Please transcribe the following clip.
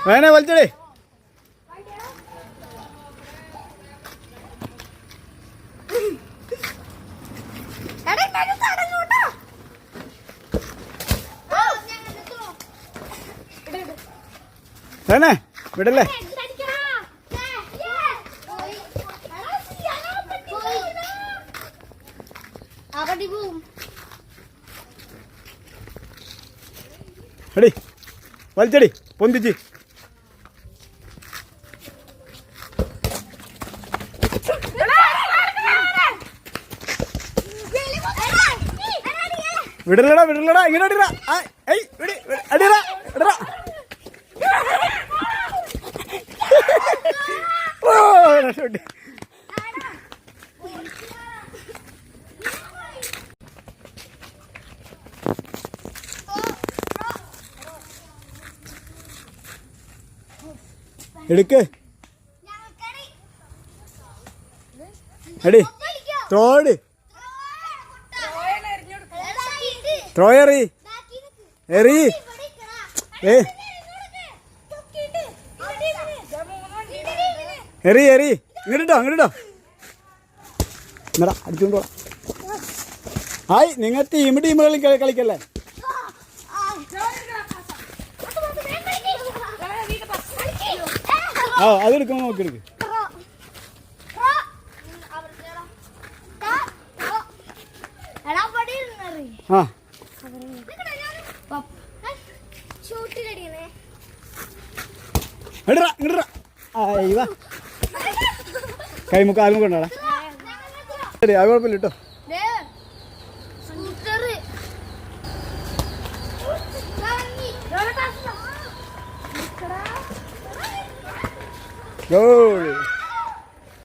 വേണേ വലിച്ചടേ. വേണേ വിടല്ലേ. എടി വലിച്ചടി പൊന്തിച്ച്. വിടലടാ വിടലടാ ഇങ്ങനെ അടിടാ. അടിടാ ഇടടാ. ഓ രക്ഷപ്പെട്ടു. എടുക്ക് എടി ത്രോട് ത്രോ എറി എറി. എറി എറി ഇങ്ങോട്ടോ ഇങ്ങോട്ടോ. എന്നാ അടിച്ചോണ്ടോ. ഹായ് നിങ്ങൾ ടീമുകളിൽ കളിക്കല്ലേ. ആ അതെടുക്കാൻ നോക്കിയെടുക്ക്. ആ ഇടറാ ഇങ്ങടാ. അയ്യ കൈമുക്കാലും കൊണ്ടാടാ. ശരി അത് കുഴപ്പമില്ല കേട്ടോ. ഗോൾ.